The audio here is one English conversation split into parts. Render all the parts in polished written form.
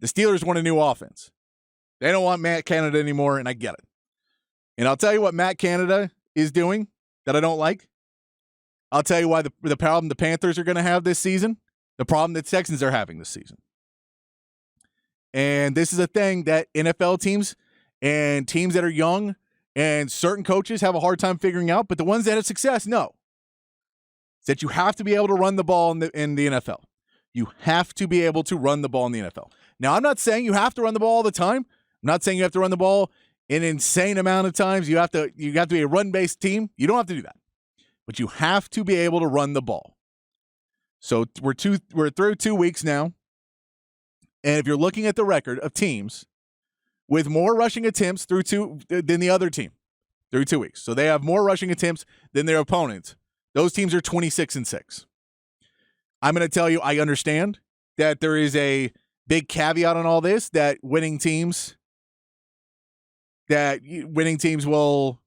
The Steelers want a new offense. They don't want Matt Canada anymore, and I get it. And I'll tell you what Matt Canada is doing that I don't like. I'll tell you why the problem the Panthers are going to have this season, the problem the Texans are having this season. And this is a thing that NFL teams and teams that are young and certain coaches have a hard time figuring out, but the ones that have success know. It's that you have to be able to run the ball in the NFL. You have to be able to run the ball in the NFL. Now, I'm not saying you have to run the ball all the time. I'm not saying you have to run the ball an insane amount of times. You have to be a run-based team. You don't have to do that. But you have to be able to run the ball. So we're through 2 weeks now. And if you're looking at the record of teams with more rushing attempts than the other team through 2 weeks. So they have more rushing attempts than their opponents. Those teams are 26-6. I'm going to tell you, I understand that there is a big caveat on all this, that winning teams will,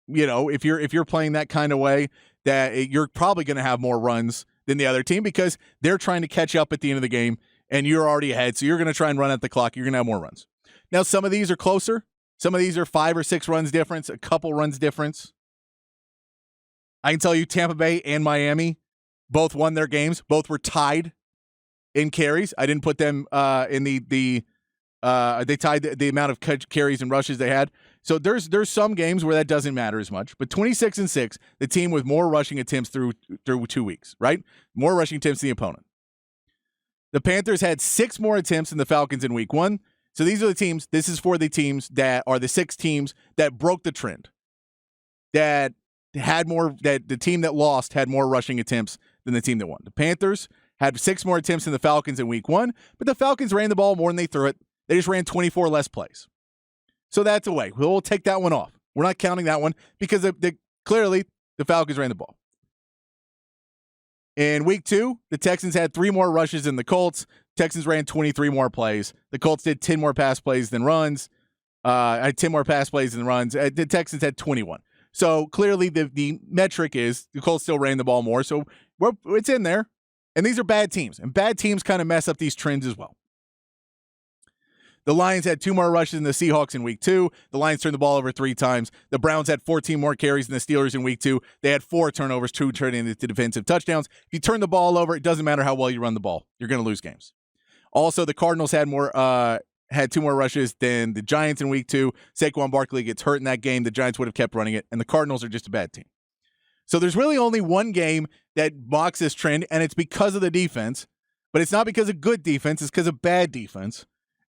if you're playing that kind of way, that you're probably going to have more runs than the other team because they're trying to catch up at the end of the game and you're already ahead. So you're going to try and run at the clock. You're going to have more runs. Now, some of these are closer. Some of these are 5 or 6 runs difference, a couple runs difference. I can tell you Tampa Bay and Miami both won their games. Both were tied in carries. I didn't put them in they tied the amount of carries and rushes they had. So there's some games where that doesn't matter as much. But 26-6, the team with more rushing attempts through 2 weeks, right? More rushing attempts than the opponent. The Panthers had 6 more attempts than the Falcons in week 1. So these are the teams. This is for the teams that are the 6 teams that broke the trend. That the team that lost had more rushing attempts than the team that won. The Panthers had 6 more attempts than the Falcons in week 1, but the Falcons ran the ball more than they threw it. They just ran 24 less plays. So that's a way. We'll take that one off. We're not counting that one because clearly the Falcons ran the ball. In week 2, the Texans had 3 more rushes than the Colts. Texans ran 23 more plays. The Colts did 10 more pass plays than runs. Had 10 more pass plays than runs. The Texans had 21. So clearly the metric is the Colts still ran the ball more. So it's in there. And these are bad teams. And bad teams kind of mess up these trends as well. The Lions had 2 more rushes than the Seahawks in week 2. The Lions turned the ball over 3 times. The Browns had 14 more carries than the Steelers in week 2. They had 4 turnovers, 2 turning into defensive touchdowns. If you turn the ball over, it doesn't matter how well you run the ball. You're going to lose games. Also, the Cardinals had 2 more rushes than the Giants in week 2. Saquon Barkley gets hurt in that game. The Giants would have kept running it, and the Cardinals are just a bad team. So there's really only one game that mocks this trend, and it's because of the defense. But it's not because of good defense. It's because of bad defense.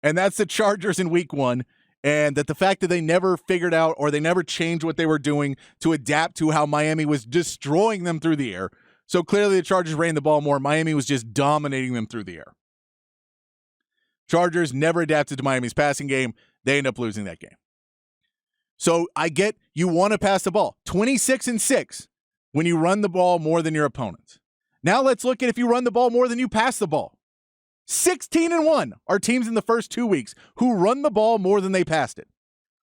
And that's the Chargers in week 1. And that the fact that they never figured out or they never changed what they were doing to adapt to how Miami was destroying them through the air. So clearly the Chargers ran the ball more. Miami was just dominating them through the air. Chargers never adapted to Miami's passing game. They end up losing that game. So I get you want to pass the ball. 26-6 when you run the ball more than your opponents. Now let's look at if you run the ball more than you pass the ball. 16-1 are teams in the first 2 weeks who run the ball more than they passed it.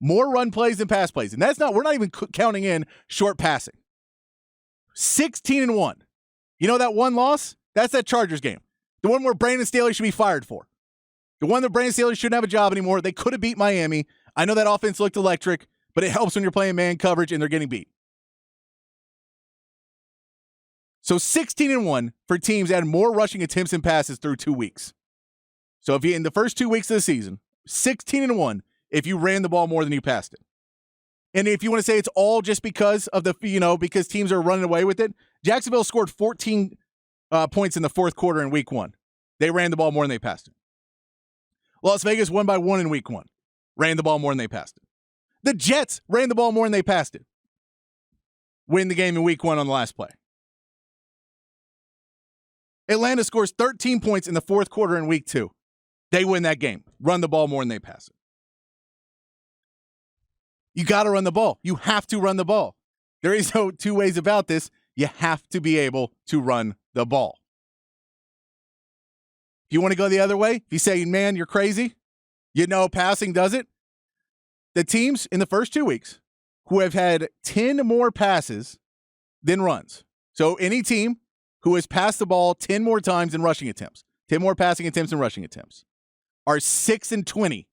More run plays than pass plays. And we're not even counting in short passing. 16-1. You know that one loss? That's that Chargers game. The one where Brandon Staley should be fired for. The one that Brandon Staley shouldn't have a job anymore. They could have beat Miami. I know that offense looked electric, but it helps when you're playing man coverage and they're getting beat. So 16-1 for teams that had more rushing attempts and passes through 2 weeks. So if you in the first 2 weeks of the season, 16-1 if you ran the ball more than you passed it. And if you want to say it's all just because of because teams are running away with it, Jacksonville scored 14 points in the fourth quarter in week 1. They ran the ball more than they passed it. Las Vegas won by 1 in week 1. Ran the ball more than they passed it. The Jets ran the ball more than they passed it. Win the game in week 1 on the last play. Atlanta scores 13 points in the fourth quarter in week 2. They win that game. Run the ball more than they pass it. You got to run the ball. You have to run the ball. There is no 2 ways about this. You have to be able to run the ball. If you want to go the other way, if you say, man, you're crazy, passing does it. The teams in the first 2 weeks who have had 10 more passes than runs. So any team who has passed the ball 10 more times in rushing attempts. 10 more passing attempts and rushing attempts, are 6-20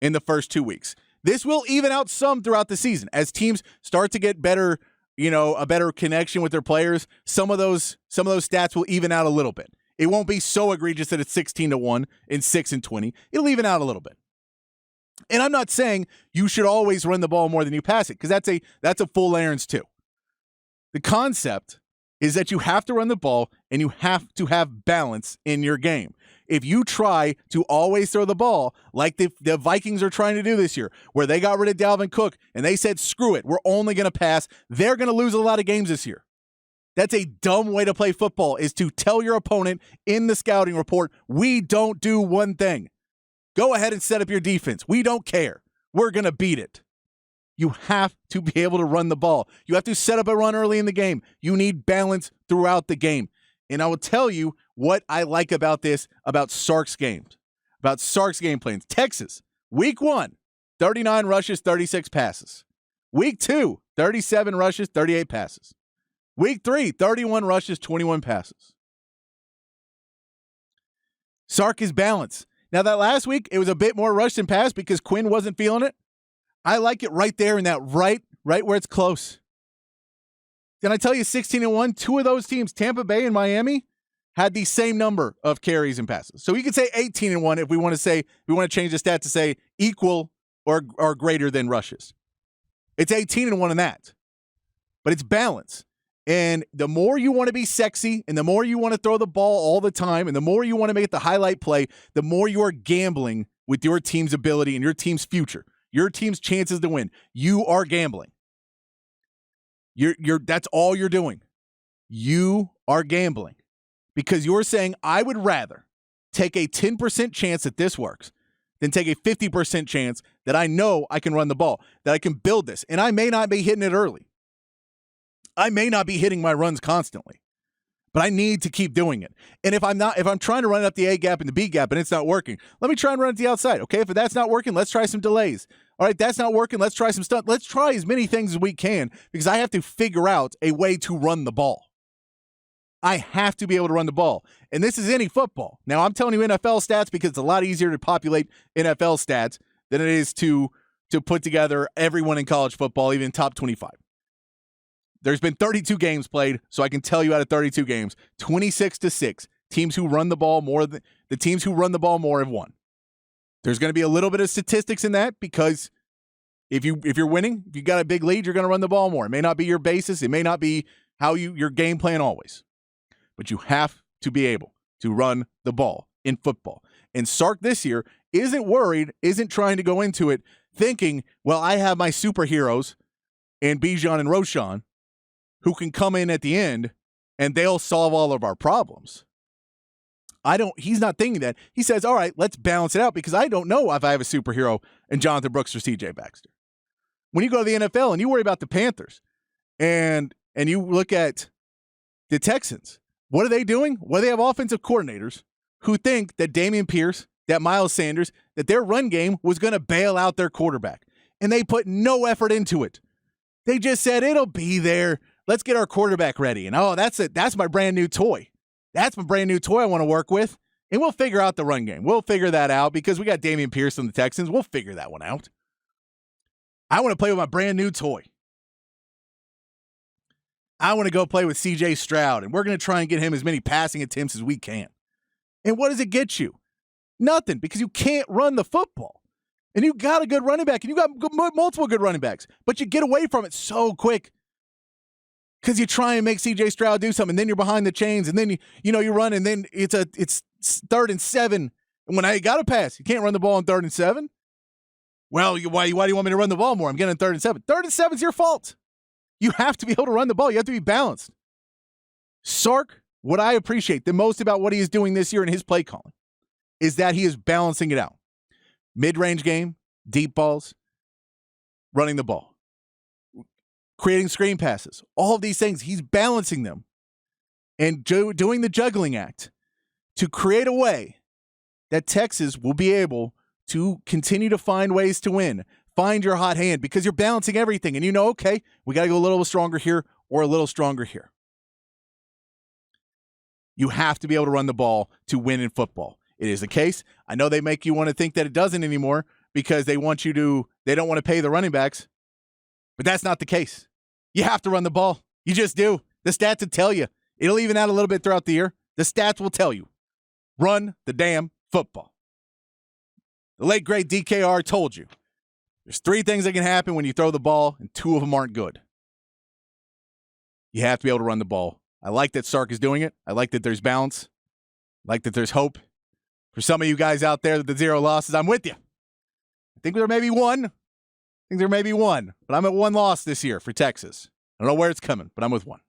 in the first 2 weeks. This will even out some throughout the season as teams start to get better, a better connection with their players. Some of those stats will even out a little bit. It won't be so egregious that it's 16-1 and 6-20. It'll even out a little bit. And I'm not saying you should always run the ball more than you pass it, because that's a full errands too. The concept is that you have to run the ball and you have to have balance in your game. If you try to always throw the ball like the Vikings are trying to do this year, where they got rid of Dalvin Cook and they said, screw it, we're only going to pass, they're going to lose a lot of games this year. That's a dumb way to play football, is to tell your opponent in the scouting report, we don't do one thing. Go ahead and set up your defense. We don't care. We're going to beat it. You have to be able to run the ball. You have to set up a run early in the game. You need balance throughout the game. And I will tell you what I like about this, about Sark's games, about Sark's game plans. Texas, week 1, 39 rushes, 36 passes. Week 2, 37 rushes, 38 passes. Week 3, 31 rushes, 21 passes. Sark is balanced. Now, that last week, it was a bit more rush than pass because Quinn wasn't feeling it. I like it right there in that right where it's close. Can I tell you 16-1? 2 of those teams, Tampa Bay and Miami, had the same number of carries and passes. So you could say 18-1 if we want to change the stat to say equal or greater than rushes. It's 18-1 in that. But it's balance. And the more you want to be sexy and the more you want to throw the ball all the time and the more you want to make it the highlight play, the more you are gambling with your team's ability and your team's future, your team's chances to win. You are gambling. That's all you're doing. You are gambling because you're saying, I would rather take a 10% chance that this works than take a 50% chance that I know I can run the ball, that I can build this. And I may not be hitting it early. I may not be hitting my runs constantly, but I need to keep doing it. And if I'm trying to run up the A gap and the B gap and it's not working, let me try and run it the outside. Okay, if that's not working, let's try some delays. All right, that's not working, let's try some stuff. Let's try as many things as we can because I have to figure out a way to run the ball. I have to be able to run the ball. And this is any football. Now, I'm telling you NFL stats because it's a lot easier to populate NFL stats than it is to put together everyone in college football, even top 25. There's been 32 games played, so I can tell you out of 32 games, 26-6, teams who run the ball more than the teams who run the ball more have won. There's going to be a little bit of statistics in that because if you're winning, if you got a big lead, you're going to run the ball more. It may not be your basis, it may not be how your game plan always, but you have to be able to run the ball in football. And Sark this year isn't worried, isn't trying to go into it thinking, well, I have my superheroes and Bijan and Roshan who can come in at the end and they'll solve all of our problems. He's not thinking that. He says, all right, let's balance it out because I don't know if I have a superhero in Jonathan Brooks or CJ Baxter. When you go to the NFL and you worry about the Panthers and you look at the Texans, what are they doing? Well, they have offensive coordinators who think that Dameon Pierce, that Miles Sanders, that their run game was going to bail out their quarterback. And they put no effort into it. They just said, it'll be there. Let's get our quarterback ready. And, that's it. That's my brand new toy. That's my brand new toy I want to work with. And we'll figure out the run game. We'll figure that out because we got Dameon Pierce on the Texans. We'll figure that one out. I want to play with my brand new toy. I want to go play with C.J. Stroud, and we're going to try and get him as many passing attempts as we can. And what does it get you? Nothing, because you can't run the football. And you got a good running back, and you got multiple good running backs, but you get away from it so quick because you try and make C.J. Stroud do something, and then you're behind the chains, and then you run, and then it's 3rd and 7. And when I got to pass, you can't run the ball on 3rd and 7. Well, why do you want me to run the ball more? I'm getting 3rd and 7. 3rd and 7 is your fault. You have to be able to run the ball. You have to be balanced. Sark, what I appreciate the most about what he is doing this year in his play calling is that he is balancing it out. Mid-range game, deep balls, running the ball, creating screen passes, all of these things. He's balancing them and doing the juggling act to create a way that Texas will be able to continue to find ways to win. Find your hot hand because you're balancing everything. And okay, we got to go a little stronger here or a little stronger here. You have to be able to run the ball to win in football. It is the case. I know they make you want to think that it doesn't anymore because they don't want to pay the running backs, but that's not the case. You have to run the ball. You just do. The stats will tell you. It'll even out a little bit throughout the year. The stats will tell you. Run the damn football. The late, great DKR told you. There's 3 things that can happen when you throw the ball, and 2 of them aren't good. You have to be able to run the ball. I like that Sark is doing it. I like that there's balance. I like that there's hope. For some of you guys out there with the 0 losses, I'm with you. I think there may be one. But I'm at 1 loss this year for Texas. I don't know where it's coming, but I'm with 1.